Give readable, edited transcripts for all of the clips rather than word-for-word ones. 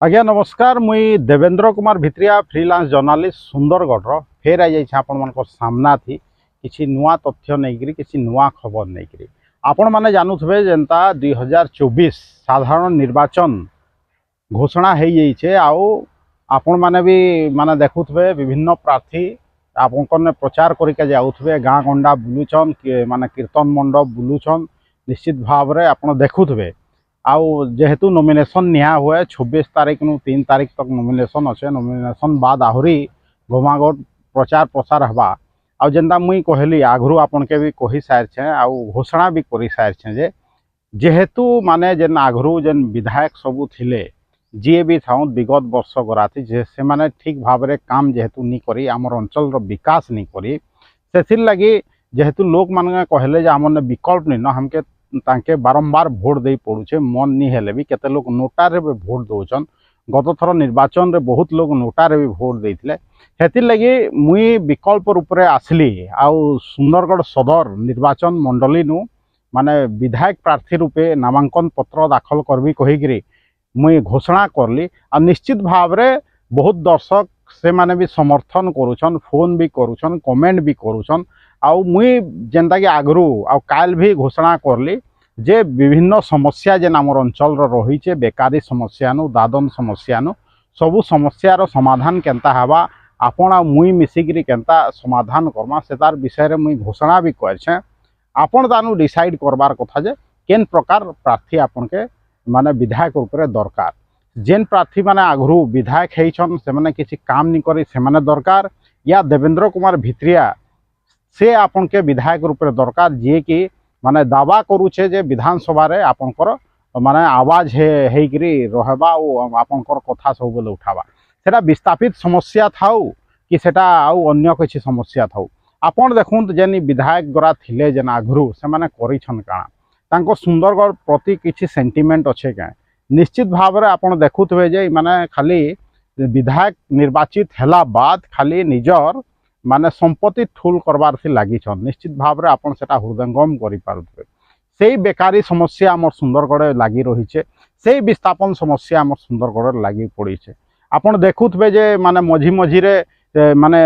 आज्ञा नमस्कार मुई देवेंद्र कुमार भित्रिया फ्रीलांस जर्नालीस्ट सुंदरगढ़ फेर आई जाइए आपण मान सामना थी किसी नुआ तथ्य नहीं किसी नुआ खबर नहीं आपण मैंने जानूथे जेनता 2024 साधारण निर्वाचन घोषणा हो जाइए आपण मैंने भी माने देखुथे विभिन्न प्रार्थी आपन प्रचार करके जाऊे गाँ गंडा बुलूचन माने कीर्तन मंडप बुलूचन निश्चित भाव में आप देखुथे आउ जेहेतु नॉमिनेशन निया हुए 26 तारीख नु 3 तारीख तक नॉमिनेशन अच्छे नॉमिनेशन बाद आहरी घमाघट प्रचार प्रसार हवा आउ जेनता मुई कहली आगरू आपन के भी कही सारे आउ घोषणा भी कर सारे जे जेहेतु माने जेन आगरू जेन विधायक सबू थिले जी भी था विगत वर्ष गराती जे से माने ठीक भाव में काम जेहेतु नहीं करी आमर अंचल विकास नहीं करी से लगी जेहेतु लोक मान कहले जे आमने विकल्प नहीं न हमके तांके बारंबार भोट दे पड़ुचे मन नहीं हेले भी केते लोग नोटारे भी भोट दौन गत थर निर्वाचन रे बहुत लोग नोटारे भी भोट देते हेतिर लगी मुई विकल्प रूप में आसली आउ सुंदरगढ़ सदर निर्वाचन मंडली नु माने विधायक प्रार्थी रूपे नामांकन पत्र दाखल करबी कहीकि मुई घोषणा करली आ निश्चित भाव में बहुत दर्शक से माने भी समर्थन करुछन फोन भी करुछन कमेंट भी करुछन आउ मुई जेनता कि आगरू आउ काल भी घोषणा करली जे विभिन्न समस्या जेन आमर अंचल रही बेकारी समस्या नु दादन समस्या नु सबू समस्यार समाधान केनता हवा आपण आ मुई मिसिकी केनता समाधान करमा से तार विषय रे मुई घोषणा भी करछे आपण तानु डिसाइड करबार कथा जे केन प्रकार प्रार्थी आपण के माने विधायक रूप में दरकार जेन प्रार्थी माने आगरू विधायक हेइछन से माने किसी काम नहीं करी से माने दरकार या देवेंद्र कुमार भित्रिया से आपन के विधायक रूप में दरकार जी कि माने दावा करुचे जे विधानसभा रे आपनकर माने आवाज हेकरी रहबा और आपनकर कथा सब बेले उठाबा सेटा विस्थापित समस्या थाउ कि सेटा आउ अन्य किसी समस्या थाउ आपन देखुन जेन विधायक गरा थिले जेन आगरू से माने करिछन काना तांको सुंदरगढ़ प्रति किसी सेंटिमेंट अच्छे क्या निश्चित भाव में आपन देखुथे जे माने खाली विधायक निर्वाचित हैला बाद खाली निजर माने संपत्ति ठूल करबार से लगी निश्चित भाव में आपन सेटा हृदयंगम करि पारुथबे सेही बेकारी समस्या आमर सुंदरगढ़ लगी रही है से विस्थापन समस्या आमर सुंदरगढ़ लगी पड़ी है आपन देखुथे जे माने मझी मझीरे माने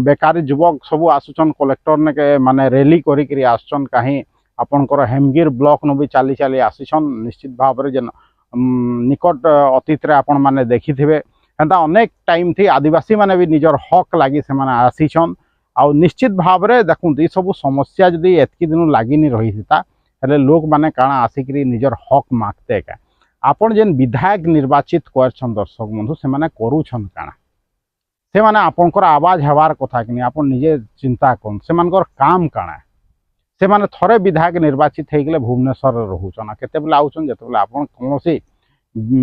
बेकारी युवक सबू आसुचन कलेक्टर ने के माने रैली करी आसुचन कहीं आपनकर हेमगिर ब्लॉक नु भी चली चली आसीछन निश्चित भाव में जेन निकट अतीत रे आपण माने देखिथिबे एंता अनेक टाइम थी आदिवासी माने भी निजर हक लगी से माने आसीछन आ निश्चित भाव में देखुन ये सब समस्या जदि एतकी दिन लगी नहीं रही था हेले लोक माने काना आसिकरी निजर हक मागते का आपण जेन विधायक निर्वाचित करछन दर्शक बंधु से माने करूछन काना से माने आपनकर आवाज हेबार कथा कि आपण निजे चिंता करन से मानकर काम काना से माने थरे विधायक निर्वाचित हो गले भुवनेश्वर रोचन केते बेले आउछन जते बेले आपण कोनोसी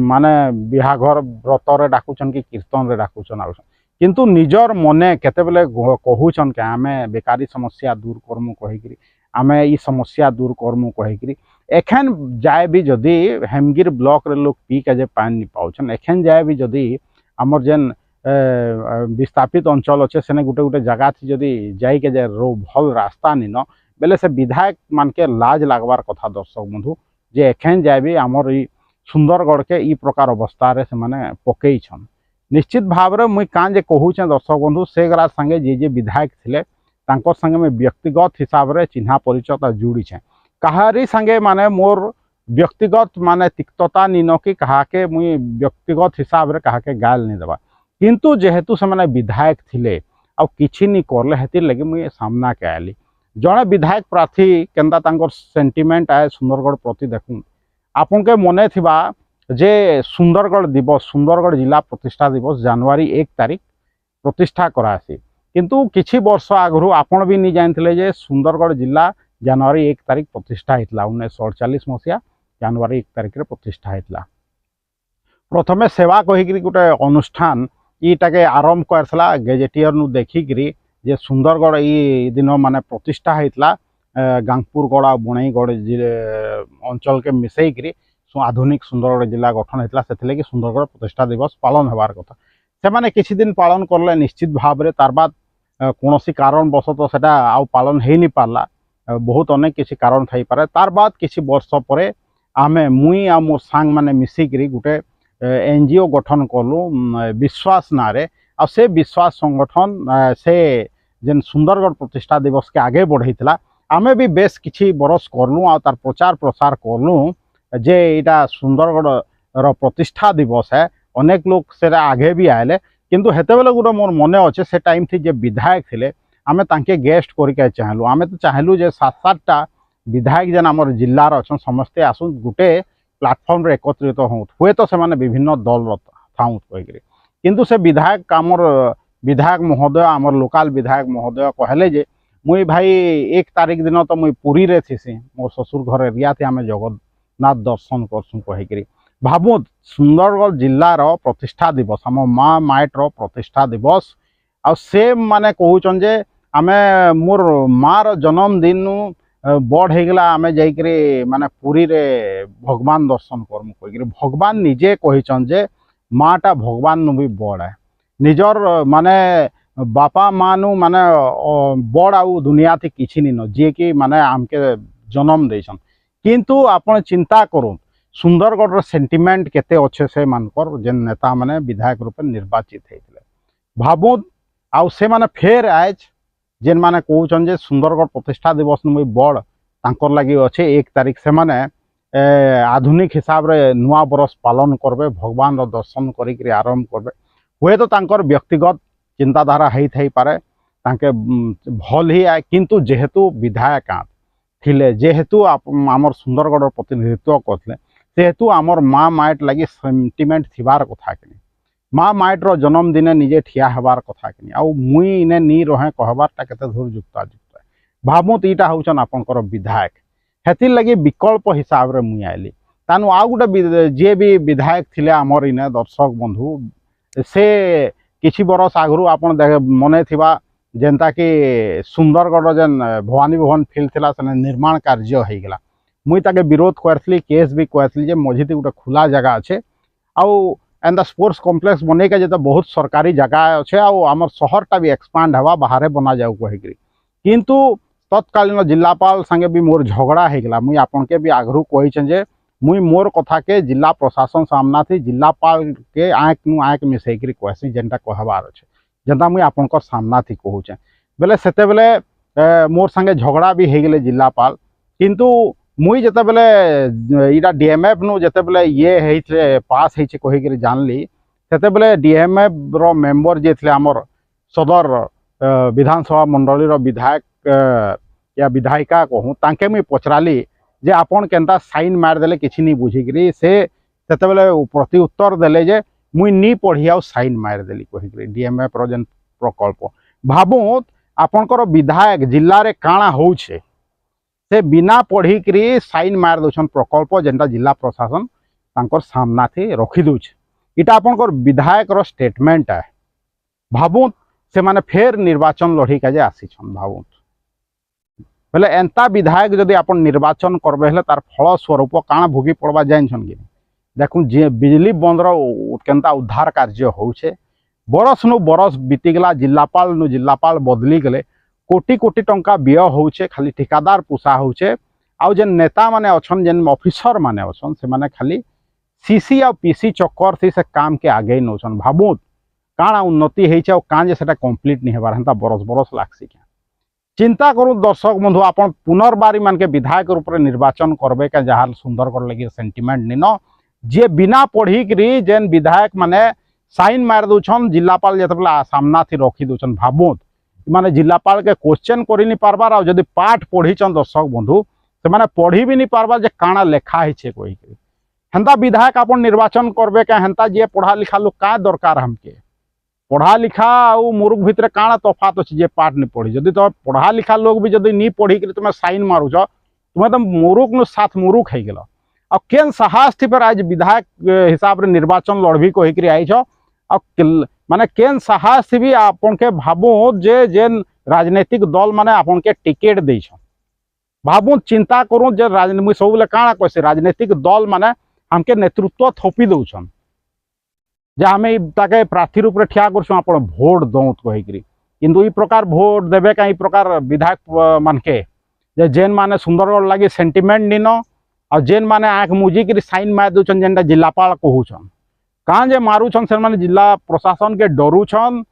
माने बिहाघर व्रत डाकुचन कि कीर्तन रे डाकुचन आउछन किंतु निजर मने केते बेले कहूचन के आमे बेकारी समस्या दूर करमु कहिकरी आमे ई समस्या दूर करमु कहिकरी एखन जाय भी जदि हेमगिर ब्लॉक रे लोग पी के जे पानी नि पाउछन एखन जाय भी जदि हमर जेन विस्थापित अंचल अच्छे सेने गुटे गुटे जगह थी जदि जाई के जे भल रास्ता नि न बेले से विधायक मान के लाज लागबार कथा दर्शक बंधु जे एखन जाय भी आमर ई सुंदरगढ़ के ई प्रकार अवस्था रे से माने पकईछन निश्चित भाव में मुई कान जे कहूचे दर्शक बंधु से गरा संगे जे विधायक थिले तांको संगे में व्यक्तिगत हिसाब रे चिन्हा परिचय जुड़ी छे कहारी संगे माने मोर व्यक्तिगत माने तिक्तता निनो कि कहा के मुई व्यक्तिगत हिसाब रे कहा के गाल नहीं देबा किंतु जेहेतु से माने विधायक थिले आ किछि नहीं करले हेतिर लगे मुई सामना के आली जड़े विधायक प्रार्थी केंदा तांकर सेंटिमेंट आए सुंदरगढ़ प्रति देखूँ आपन के मने थिबा जे सुंदरगढ़ दिवस सुंदरगढ़ जिला प्रतिष्ठा दिवस जनवरी 1 तारीख प्रतिष्ठा करासी किंतु किछि वर्ष आगु आपण भी नहीं जानते जे सुंदरगढ़ जिला जनवरी 1 तारीख प्रतिष्ठा होता 1948 मसीहा जनवरी 1 तारीख रे प्रतिष्ठा होता प्रथमे सेवा कहीकि गोटे अनुष्ठान ईटाके आरंभ करथिला गेजेटियर नु देखिकी जे सुंदरगढ़ ई दिन माने प्रतिष्ठा होता गांगपुर गढ़ बुणईगढ़ अंचल के मिसईकरी आधुनिक सुंदरगढ़ जिला गठन होता से सुंदरगढ़ प्रतिष्ठा दिवस पालन होबार कथा से माने किछि दिन पालन करले निश्चित भाव में तार बाद कौन कारणवशत से आउ पालन हो नहीं पारला बहुत अनेक किसी कारण थी पारे तार बाद किसी वर्ष पर आमे मुई आ मोर सांग माने मिसिकी गोटे एनजीओ गठन कलु विश्वास नारे आ से विश्वास संगठन से जेन सुंदरगढ़ प्रतिष्ठा दिवस के आगे बढ़ाइला आमे भी बेस किछि बरस करलु आ तार प्रचार प्रसार करलु जे इटा सुंदरगढ़ रो प्रतिष्ठा दिवस है। अनेक लोग से आगे भी आए किंतु हेते बेले गोटे मोर मने अच्छे से टाइम थी जे विधायक थिले आमे तांके गेस्ट करके चाहलु आमे तो चाहलु जे 7-7टा विधायक जेन आमर जिल्लार अछन समस्ते आसु गुटे प्लाटफर्म रे एकत्रित होत हुए तो से विभिन्न दल थाउत कहिकरी किंतु से विधायक आमर विधायक महोदय आमर लोकल विधायक महोदय कहले जे मुई भाई 1 तारीख दिन तो मुई पुरी रे थिसी मोर ससुर घर एरिया थी आमे जगन्नाथ दर्शन करसु कहिकरी भाबु सुंदरगढ़ जिल्लार प्रतिष्ठा दिवस आम माँ माइटर प्रतिष्ठा दिवस आ से माने कहूचन जे आमे मोर मार जन्मदिन बड़ होगला आमे जाइकरी माने पुरी रे भगवान दर्शन करमु कहिकरी भगवान निजे कहिचन जे माटा भगवान नु भी बड़ है निजर माने बापा माँ नु माने बड़ आउ दुनिया थी किछि नि न जे कि माने आमके जन्म देछन किंतु आपण चिंता करूँ सुंदरगढ़ सेंटिमेंट केते अच्छे से मानकर जेन नेता माने विधायक रूप निर्वाचित होते भाबु आउ से माने फेर आज जेन माने कहउछन जे सुंदरगढ़ प्रतिष्ठा दिवस मुई बड़ तांकर लागि अच्छे 1 तारीख से माने आधुनिक हिसाब रे नुआ बरस पालन करबे भगवान रो दर्शन करिक आरंभ करबे हुए तो तांकर व्यक्तिगत चिंताधारा है थई पारे तांके भल ही आए किंतु जेहेतु विधायक थिले जेहेतु आमर सुंदरगढ़ प्रतिनिधित्व करथिले सेहेतु आमर माँ माइट लगी सेंटिमेंट थिबार कथा कि माँ माइट रो जन्मदिन निजे ठिया हबार कथा कि आउ मुई इने नी रहे कहबारटा केते धूर युक्त भाबु इटा होचन आपनकर विधायक हेतिर लगी विकल्प हिसाब रे मुई आइली तानु आउ गोटे जे भी विधायक थिले आमर इने दर्शक बंधु से किछि बरस आगु आपन मने थिबा जेनता कि सुंदरगढ़ जेन भवानी भवन फील्ड थिला से निर्माण कार्य हो गला मुई ताके विरोध करथली केस भी कहथली जे मझीती गोटे खुला जगह अच्छे आउ एंदा स्पोर्ट्स कॉम्प्लेक्स बने के जेते बहुत सरकारी जगह अच्छे आउ आमर शहरटा भी एक्सपांड हवा बाहर बना जाऊ कहिकरी किंतु तत्कालीन जिलापाल संगे भी मोर झगड़ा हो गला मुई आपन के भी आगरू कहिछन जे मुई मोर कथा के जिला प्रशासन सामना थी जिलापाल के आँख नु आँख मिसेकरी कहसी जेनटा कहबार अच्छे जेनता मुई आपनकर सामना थी कहूचे बेले सेते बेले मोर संगे झगड़ा भी हो गले जिलापाल किंतु मुई जते बेले इटा डीएमएफ नु जते बेले ये हेइछे पास हेइछे कहिकरी जानली सेते बेले डीएमएफ रो मेंबर जे थिले हमर सदर विधानसभा मंडली रो विधायक या विधायिका कहूँ तांके मुई पचराली जे आपन केनता साइन मार देले किछि नी बुझिकरी से सेते बेले प्रति उत्तर देले जे मुई नी पढ़ी आउ साइन मार देली कहिकरी डीएमएफ रो जेन प्रकल्प भाबु आपनकर विधायक जिल्ला रे काणा होउछे से बिना पढ़िकी साइन मार दौन प्रकल्प जेनटा जिला प्रशासन तांकर सामना थी रखी दौचे इटा आपनकर विधायक रो स्टेटमेंट है भाबु से माने फेर निर्वाचन लड़ी का जे आसीछन भाबु बेले एंता विधायक जदि आपन निर्वाचन करबे हेले तार फल स्वरूप काना भोगी पड़वा जानछन कि देखु जे बिजली बंदर केनता उद्धार कार्य होउछे बरस नु बरस बीतीगला जिलापाल बदली गले कोटी कोटी टंका व्यय होउछे खाली ठिकादार पोषा होउछे आउ जेन नेता माने अछन जेन ऑफिसर माने अछन से माने खाली सीसी आ पीसी चक्कर थी से काम के आगे नौछन भाबु काଣା उन्नति हेइछे कां जे सेटा कंप्लीट नहीं हेबार हंता बरस बरस लागसी क्या चिंता करूँ दर्शक बंधु आपन पुनर्बारी मान के विधायक रूप में निर्वाचन करबे के जहाँ सुंदरगढ़ लगी सेंटिमेंट निन जे बिना पढ़िकी जेन विधायक माने साइन मार दौन जिलापाल जिते सामना थी रखी दौन भाबुत माने जिलापाल के क्वेश्चन कर नहीं पार्बार आ जदि पाठ पढ़ीचन दर्शक बंधु से माने पढ़ी भी नहीं पार्बार जे काଣା लेखा है कहीकि हेन्ता विधायक आपन निर्वाचन करबे के हेन्ता जे पढ़ा लिखा लोग का दरकार हमके पढ़ा लिखा और मूर्ख भितर काଣା तफात अच्छे जे पाठ नहीं पढ़ी जदि तुम पढ़ा लिखा लोग भी जदि नहीं पढ़िक तुम्हें साइन मारुच तुम्हें तो मूर्ख नु साथ मूर्ख हो गल आ केन साहस थी पर आज विधायक हिसाब रे निर्वाचन लड़बी कहीकि आईछ माने केन साहस थी भी आपन के भाबू जे जेन राजनीतिक दल माने आपन के टिकेट देछ भाबू चिंता करूँ जे राजनीति सब बेले काଣା कहसी राजनीतिक दल माने हमके नेतृत्व थोपी दौन जे आम ताके प्रार्थी रूप में ठिया करछुं आपण भोट दौत कहीकि किंतु ई प्रकार भोट देवे का प्रकार विधायक मानके जे जेन माने सुंदरगढ़ लगी सेंटिमेंट निन और जेन माने आँख मुझिक साइन मार दौन जेनटा जिलापाल कहूछन काँ जे मारुछन से माने जिला प्रशासन के डरुछन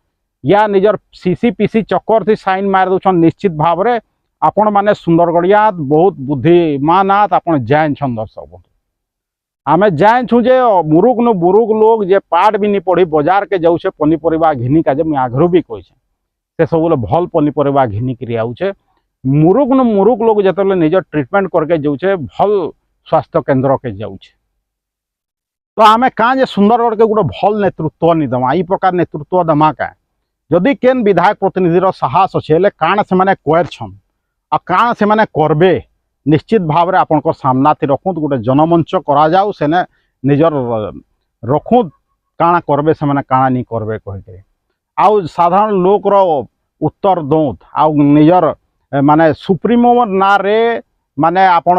या निजर सीसीपीसी चक्कर थी साइन मार दूछन। निश्चित भाव में आपण माने सुंदरगढ़िया बहुत बुद्धिमान आपन जान छन। दर्शक बंधु आमे जान छु जे मुरुक नु बुरुक लोग जे पाठ भी नहीं पढ़ी बाजार के जाऊे पनीपरिया घिनी का जे मुझे आगरू भी कही से सब भल पनीपरिया घिनिक आउे। मुरुक नु मुरुक लोग जो निज ट्रिटमेंट करके जाऊे भल स्वास्थ्य केन्द्र के जाऊे। तो आम क्या जे सुंदरगढ़ के गोटे भल नेतृत्व नहीं दमा ई प्रकार नेतृत्व दमा क्या जदि केन विधायक प्रतिनिधि साहस अच्छे काण से माने कहन आ काण से माने करबे निश्चित भाव में आपण सामना थी रखुद गोटे जनमंच करा जाऊ से निजर रखुद काଣା करबे से माने काଣା नहीं करबे कह आउ साधारण लोकर उत्तर दौत आउ निजर माने सुप्रीमो ना रे माने आपण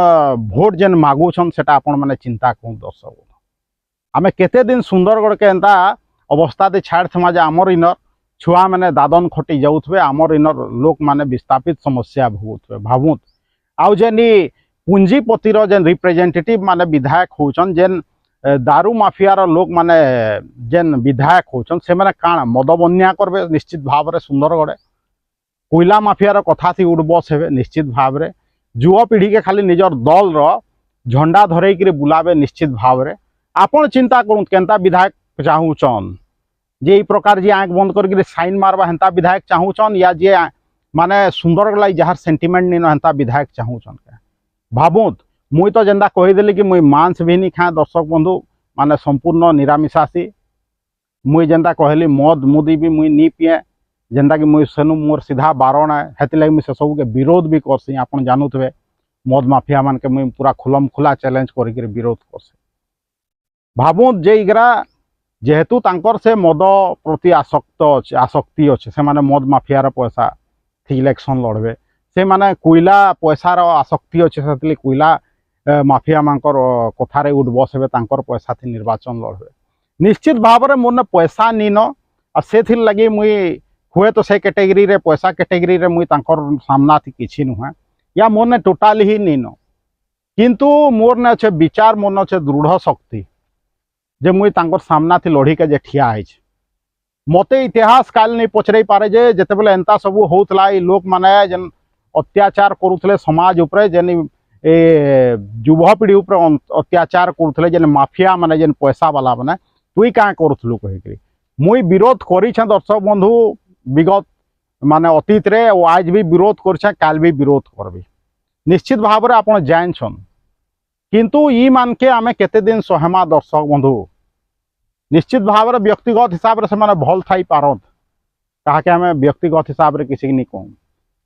भोट जेन मागुछन सेटा आपण माने चिंता करूँ। दर्शक आमे केते दिन सुंदरगढ़ के एंता अवस्था दे छाड़ थमा जे आमर इनर छुआ मैंने दादन खटी जाऊे आमर इनर लोक माने विस्थापित समस्या भोगुए भावुत आउ जेन पूंजीपतिर जेन रिप्रेजेंटेटिव माने विधायक होचन जेन दारू माफियार लोक माने जेन विधायक होचन से माने काण मद बन्या करबे निश्चित भाव में सुंदरगढ़ कोयला माफियार कथा थी उड़बस हे निश्चित भाव में युवा पीढ़ी के खाली निजर दल झंडा धरईकि बुलावे निश्चित भाव में आपण चिंता करूँ केनता विधायक चाहूचन जे ई प्रकार जी आँख बंद करके साइन मारवा हेन्ता विधायक चाहूचन या जे माने सुंदरगढ़ लाई जहाँ सेंटिमेंट नहीं हेन्ता विधायक चाहूचन के भावुत मुई तो जेनता कहीदेली कि मुई मांस भी नहीं खाए। दर्शक बंधु माने संपूर्ण निरामिषासी मुई जेनता कहली मद मुदी भी मुई नहीं पिए जेनता कि मुई सेनु मोर सीधा बारण है हेती लगे मुई से सब के विरोध भी करसी। आपन जानुथे मद माफिया मान के मुई पूरा खुलम खुला चैलेंज करके विरोध करसी। भावुत जे इगरा जेहेतु तांकर से मद प्रति आसक्ति अच्छे से माने मद माफियार पैसा थी इलेक्शन लड़बे से माने कोयला पैसार आसक्ति अच्छे से कोयला माफिया मानकर कथारे उठ बस हे तांकर पैसा थी निर्वाचन लड़बे निश्चित भाव में मोर पैसा नी न से लगी मुई हुए तो से कैटेगरी रे पैसा कैटेगरी रे मुई तांकर सामना थी किसी नुहे या मोर ने टोटाली ही नी न किंतु मोर ने अच्छे विचार मोर ने अच्छे दृढ़ शक्ति जे मुई तांकर सामना थी लड़ी के जे ठिया है मते इतिहास काल नहीं पचरई पारे जे जेते बेले एंता सब होतला ई लोक माने जेन अत्याचार करुथले समाज उपरे जेन युवा पीढ़ी उपर अत्याचार करुथले जेन माफिया माने जेन पैसा वाला माने तुई क्या करुथलु कहिकरी मुई विरोध करी छे। दर्शक बंधु विगत माने अतीत रे और आज भी विरोध कर काल भी विरोध करबी निश्चित भाव में आपण जान छन किंतु ई मान के आमे केते दिन सहमा। दर्शक बंधु निश्चित भाव में व्यक्तिगत हिसाब से माने भल थी पारत ताके आमे व्यक्तिगत हिसाब से किसी नहीं कहूँ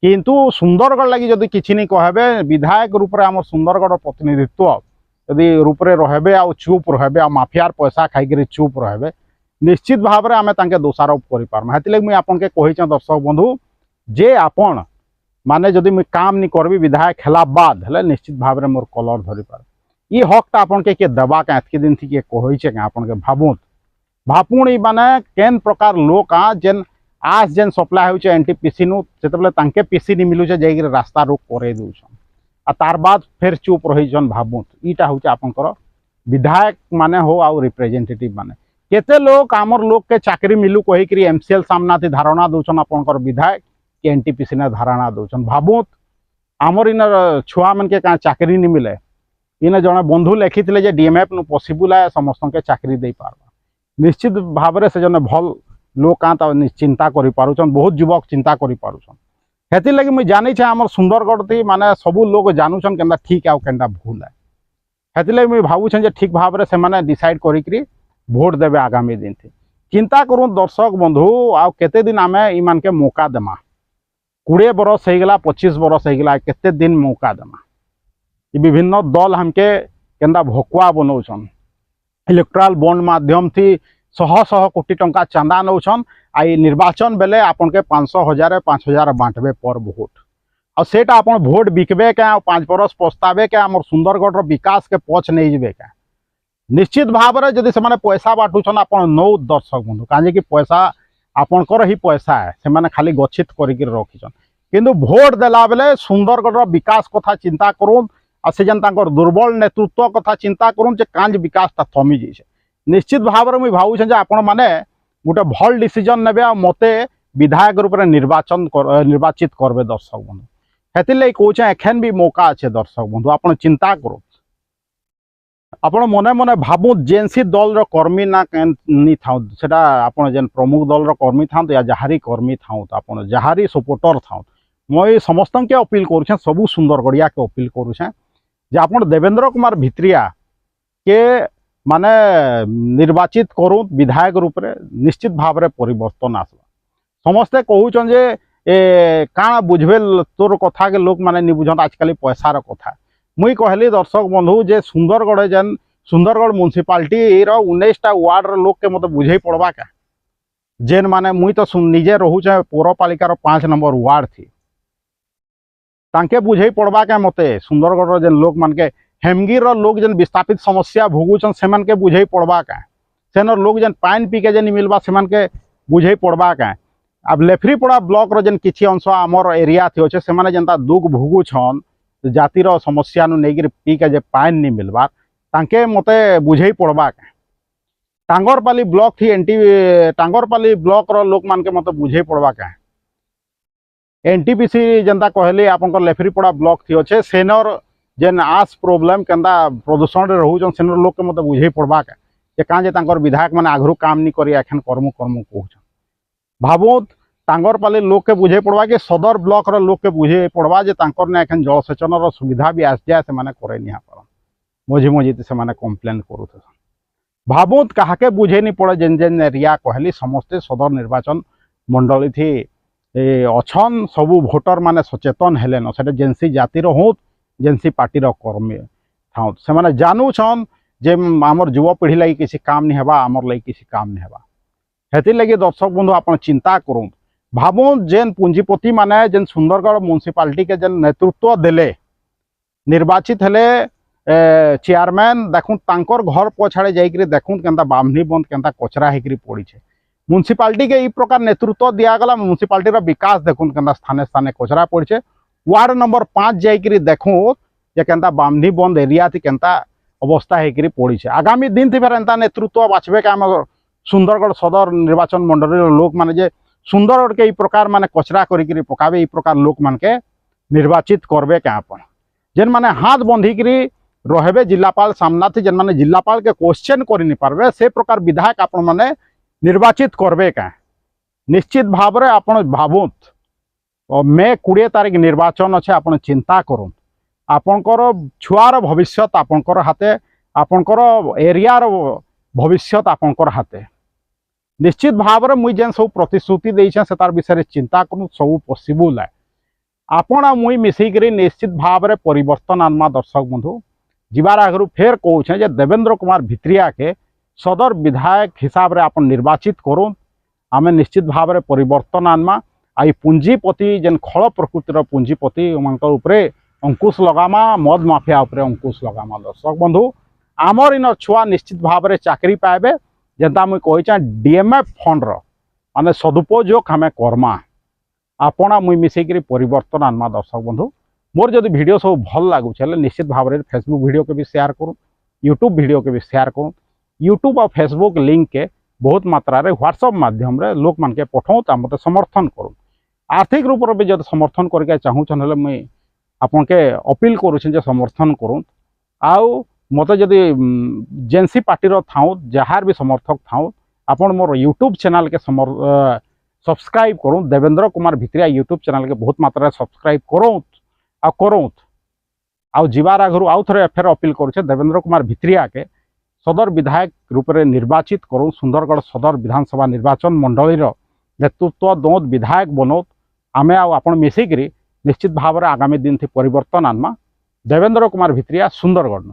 किंतु सुंदरगढ़ लगी जदि किसी नहीं कहबे विधायक रूप में आम सुंदरगढ़ प्रतिनिधित्व यदि रूप में रहे आ चुप रहे आ माफियार पैसा खाई चुप रहे निश्चित भाव में आम दोषारोप करें हेती मुझे आपन के कही दर्शक बंधु जे आपण माने जदि मुझे काम नहीं करबी विधायक हेला बाद हेले निश्चित भाव में मोर कलर धरी पार ये हकटा आपन के किए देवा क्या एतकी दिन थी किए कही आपन के भावुत भापुणी माने केन प्रकार लोक जेन आज जेन सप्लाय हो एनटीपीसी नु जेतेबेले तांके पीसी नहीं मिलुचे जाई रास्ता रोक करे दूछन आ तार बाद फिर चुप रही जन भावुत ईटा होचे आपनकर विधायक माने हो आ रिप्रेजेंटेटिव माने केते लोग आमर लोक के चाकरी मिलू कहीकि एमसीएल सामना थी धारणा दूछन आपनकर विधायक के एनटीपीसी ने धारणा दूछन भावुत आमर इन छुआ मन के क्या चाकरी नहीं मिले इन जड़े बंधु लिखी जे डीएमएफ नु पॉसिबल है समस्त के चाकरी दे पारबा निश्चित भाव में से जने भल लोक चिंता करि पारुछन बहुत युवक चिंता करि पारुछन हेती लगी मुझे जानी छे आमर सुंदरगढ़ थी माने सबू लोग जानूछन केनता ठीक है केनता भूल है हेती लगी मुझे भावुछन जे ठीक भाव में से माने डिसाइड करिकरी भोट देवे आगामी दिन थी चिंता करूँ। दर्शक बंधु आ केते दिन आमे ईमान के मौका देमा 20 बरस हो गला 25 बरस हो गला केते दिन मौका देमा विभिन्न दल हमके केनता भकुआ बनौछन इलेक्ट्राल बॉन्ड माध्यम थी 100 कोटी टंका चांदा नौछन आई निर्वाचन बेले आपन के 500,000 5,000 बांटबे पर वोट और सेटा आपन वोट बिकबे क्या 5 बरस पछताबे क्या हमर सुंदरगढ़ विकास के पछ नहीं जबे क्या निश्चित भाव में जदि से पैसा बांटुछन आपन नौ। दर्शक बंधु कहीं कि पैसा आपनकर ही पैसा है से माने खाली गच्छित करके रखीछन किंतु भोट देला बेले सुंदरगढ़ विकास कथा चिंता करूँ आ से जेन तांकर दुर्बल नेतृत्व कथा चिंता करूँ जे कांज विकास ता थमी जाइछे निश्चित भाव में मुझे भावुँ जे आपण मैंने गोटे भल डिसीजन नेबे आ मते विधायक रूप में निर्वाचित करबे दर्शक बंधु हेतिरलागि कहूँ एखन भी मौका अच्छे दर्शक बंधु आपण चिंता करो आपण मने मने भावु जेनसी दल कर्मी ना नहीं था सेटा आपण जेन प्रमुख दल कर्मी था या जहारी कर्मी था आपण जहारी सपोर्टर था मुई समस्त के अपील करुँ सबू सुंदरगढ़िया के अपील करुँ जे आपण देवेंद्र कुमार भित्रिया के माने निर्वाचित करूँ विधायक रूप में निश्चित भाव में परिवर्तन आसवा समस्ते कहूँ जे ए काଣା बुझे तोर कथा के लोक माने नहीं बुझन आजकल पैसार कथा मुई कहली दर्शक बंधु जे सुंदरगढ़ जेन सुंदरगढ़ म्युनिसिपालिटी 19टा वार्ड लोक के मत बुझे पड़वा क्या जेन माने मुई तो निजे रोचे पौरपालिकार 5 नंबर वार्ड थी तांके बुझे पड़वा क्या मते सुंदरगढ़ जेन लोक मान के हेमगिर लोग जेन विस्थापित समस्या भोगुचन से के बुझे पड़वा क्या सेनर लोग जेन पानी पी के जेन मिलवा से के बुझे पड़वा क्या अब लेफ्रीपड़ा ब्लॉक जेन किसी अंश आमर एरिया थी अच्छे से जेनता दुख भोगुछन जातिर समस्या नहीं पी के पानी नहीं मिलवा तांके मते बुझे पड़वा क्या टांगरपाली ब्लॉक थी टांगरपाली ब्लॉक लोक मान के मत बुझे पड़वा क्या एनटीपीसी जनता कहली आप लेफ्रीपड़ा ब्लॉक थी अच्छे सेनर जेन आस प्रोब्लेम केन्दा प्रदूषण रोचन सेनर लोक के मत बुझे पड़वा के कहाँ जे विधायक मैंने आगु काम नहीं करी एखन कर्मु कर्मु कहूँ भावुत टांगरपाली लोक के बुझे पड़वा कि सदर ब्लॉक लोक के बुझे पड़वा जे ने एखन जलसेचन सुविधा भी आस जाए से करे नहीं पार मझी मझी से कम्प्लेन करूँ भावुत क्या बुझे नहीं पड़े जेन जेन एरिया कहली समस्ते सदर निर्वाचन मंडली थी अच्छन सबू भोटर माने सचेतन हेलेन से जेनसी जातिर हूँ जेनसी पार्टीर कर्मी था से जानून जे आमर युवपीढ़ी लगी किसी काम नहीं है आमर लगी किसी काम नहीं है हेतिर लगी दर्शक बंधु आप चिंता करूँ भावुँ जेन पुंजीपति माने जेन सुंदरगढ़ म्युनिसिपालिटी के जेन नेतृत्व देले निर्वाचित हेले चेयरमैन देखूँ तांकर घर पछाड़े जाइए देखूँ केन्ता बामनी बंद केन्ता कचरा होकर पड़ी म्युनिसिपालिटी के प्रकार नेतृत्व दिगला म्युनिसिपालिटी विकास देखूँ केन्ता स्थाने स्थाने कचरा पड़ी वार्ड नंबर 5 जाइए देखूँ जे केन्ता बामनी बंद एरिया थी केन्ता अवस्था होकर पड़ी आगामी दिन थी फेर एंता नेतृत्व बाछबे के आम सुंदरगढ़ सदर निर्वाचन मंडल लोक माने जे सुंदरगढ़ के प्रकार माने कचरा करी पकाबे ई प्रकार लोक मान के निर्वाचित करबे क्या अपन जेन माने हाथ बंधिक रहबे जिलापाल सामना थी जेन माने जिलापाल के क्वेश्चन करि नहीं पारबे से प्रकार विधायक आपण माने निर्वाचित करबे क्या निश्चित भाव में आपण भावुत मे 20 तारीख निर्वाचन अच्छे आप चिंता करूँ आपणकर छुआर भविष्य आपणकर हाथे आपणकर एरियार भविष्य आपणकर हाथे निश्चित भाव में मुझे जेन सब प्रतिश्रुति देछे से तार विषय चिंता करूँ सब पॉसिबल है आपण मुई मिसिक निश्चित भाव में परिवर्तन आनमा दर्शक बंधु जीवार आगु फेर कहूँ जे देवेंद्र कुमार भित्रिया के सदर विधायक हिसाब से आप निर्वाचित करूँ आम निश्चित भाव में परिवर्तन आनमा आई पुंजीपति जेन खल प्रकृतिर पुंजीपति उपरे अंकुश लगामा मद माफिया उपरे अंकुश लगामा दर्शक बंधु आमर इन छुआ निश्चित भाव में चाकरी पाइबे जेनता मुई कही डीएमएफ फंड माने सदुपयोग आम करमा आपण मुई मिसेक परिवर्तन आनमा दर्शक बंधु मोर जदि वीडियो सब भल लगुचे निश्चित भाव में फेसबुक वीडियो के भी शेयर करूँ यूट्यूब वीडियो के भी शेयर करूँ यूट्यूब और फेसबुक लिंक के बहुत मात्रा रे व्हाट्सएप माध्यम रे लोक मान के पठाऊँ मत समर्थन करूँ आर्थिक रूप से जब समर्थन करके चाहूँ मुई आपन के अपील करुँ समर्थन करूँ आउ मत जदि जेनसी पार्टीर थाऊ जार भी समर्थक थाऊ आपन मोर यूट्यूब चैनल के सब्सक्राइब करूँ देवेंद्र कुमार भित्रिया यूट्यूब चैनल के बहुत मात्रा सब्सक्राइब करूँ आउ जीवार आगु आउ थे फेर अपील करुचे देवेंद्र कुमार भित्रिया के सदर विधायक रूप में निर्वाचित करूँ सुंदरगढ़ सदर विधानसभा निर्वाचन मंडलीर नेतृत्व दौत विधायक बनौत आमे आपण मिसिक निश्चित भाव में आगामी दिन थी परिवर्तन आनमा देवेंद्र कुमार भित्रिया सुंदरगढ़।